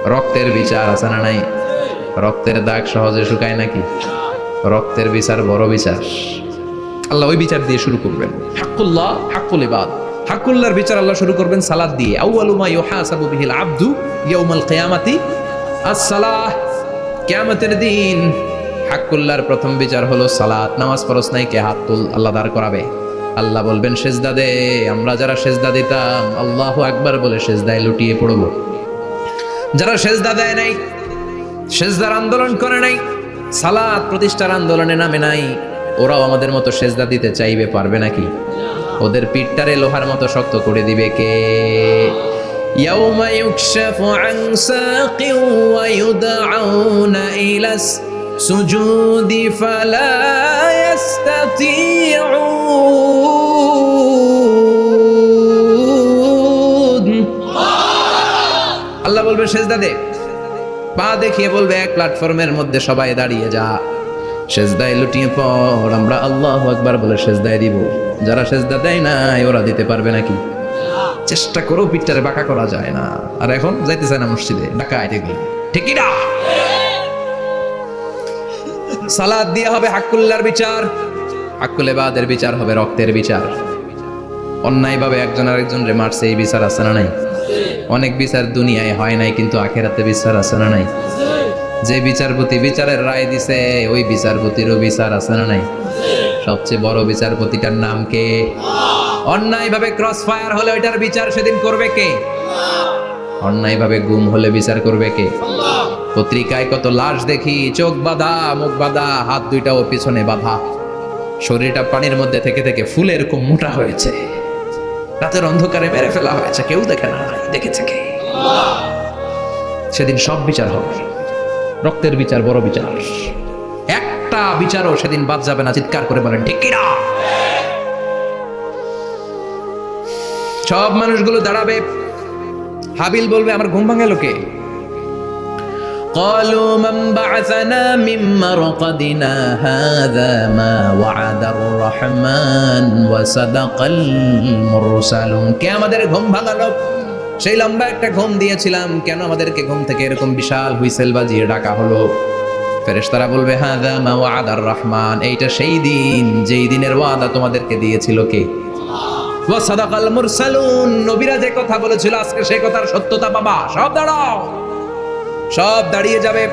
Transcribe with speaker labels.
Speaker 1: রক্তের বিচার আছে না নাই? রক্তের দাগ সহজে শুকায় নাকি? রক্তের বিচার বড় বিচার। আল্লাহ ওই বিচার দিয়ে শুরু করবেন। হাক্কুল্লাহ হাক্কুল ইবাদ, হাক্কুল্লাহর বিচার আল্লাহ শুরু করবেন সালাত দিয়ে। আউয়ালু মা ইউহাসাবু বিহিল আবদু ইয়াউমাল কিয়ামাতি আস-সালাহ। কিয়ামতের দিন হাক্কুল্লাহর প্রথম বিচার হলো সালাত। নামাজ পড়ছ নাই, কে হাত তুল, আল্লাহ দাঁড় করাবে। আল্লাহ বলবেন সেজদা দে। আমরা যারা সেজদা দিতাম আল্লাহু আকবার বলে সেজদায় লুটিয়ে পড়ব। যারা সেজদা দেয় নাই, সেজদার আন্দোলন করে নাই, সালাত প্রতিষ্ঠার আন্দোলনে নামে নাই, ওরাও আমাদের মতো সেজদা দিতে চাইবে, পারবে নাকি? ওদের পিঠটারে লোহার মতো শক্ত করে দিবে কে? ইয়াউমা ইউকশাফু আন সাকিন ওয়া ইউদআউনা ইলাস সুজুদি ফালা ইস্তাতিউন। আল্লাহ বলবে সেজদা দে। পা দেখিয়ে বলবে এক প্ল্যাটফর্মের মধ্যে সবাই দাঁড়িয়ে যা, সেজদায় লুটিয়ে পড়। আমরা আল্লাহু আকবার বলে সেজদায় দিব। যারা সেজদা দেয় নাই ওরা দিতে পারবে নাকি? চেষ্টা করেও পিঠটারে বাঁকা করা যায় না। আর এখন যাইতে চায় না মসজিদে, ডাকায় এগুলো, ঠিক কি না? সালাত দিয়ে হবে হাক্কুল্লাহর বিচার, হাক্কুল ইবাদের বিচার হবে রক্তের বিচার। অন্যায়ভাবে একজন আরেকজনরে মারছে, এই বিচার আছে না নাই? অনেক বিচার দুনিয়ায় হয় নাই, কিন্তু আখেরাতে বিচার আছে না নাই? যে বিচারপতি বিচারের রায় দিছে ওই বিচারপতিরও বিচার আছে না নাই? সবচেয়ে বড় বিচারপতিটার নাম কে? অন্যায়ভাবে ক্রস ফায়ার হলে ওইটার বিচার সেদিন করবে কে? অন্যায়ভাবে গুম হলে বিচার করবে কে? পত্রিকায় কত লাশ দেখি, চোখ বাঁধা, মুখ বাঁধা, হাত দুইটাও পিছনে বাঁধা, শরীরটা পানির মধ্যে থেকে থেকে ফুলে এরকম মোটা হয়েছে, রাতের অন্ধকারে মেরে ফেলা হয়েছে, কেউ দেখে না, দেখেছে কে? সেদিন সব বিচার হবে। রক্তের বিচার বড় বিচার। একটা বিচারও সেদিন বাদ যাবে না। চিৎকার করে বলেন ঠিক কিনা? সব মানুষগুলো দাঁড়াবে। হাবিল বলবে আমার ঘুম ভাঙালো কে? قالوا من بعثنا من مرقدنا هذا ما وعد الرحمن وصدق المرسلون। কে আমাদের ঘুম ভাঙালো? সেই লম্বা একটা ঘুম দিয়েছিলাম, কেন আমাদেরকে ঘুম থেকে এরকম বিশাল হুইসেল বাজিয়ে ডাকা হলো? ফেরেশতারা বলবে হাযা মা ওয়াদার রহমান, এইটা সেই দিন যেই দিনের ওয়াদা তোমাদেরকে দিয়েছিল কে? ওয়া সাদাকাল মুরসালুন, নবীরা যে কথা বলেছিল আজকে সেই কথার সত্যতা পাবা। সব দাঁড়াও, সব দাঁড়িয়ে যাবে।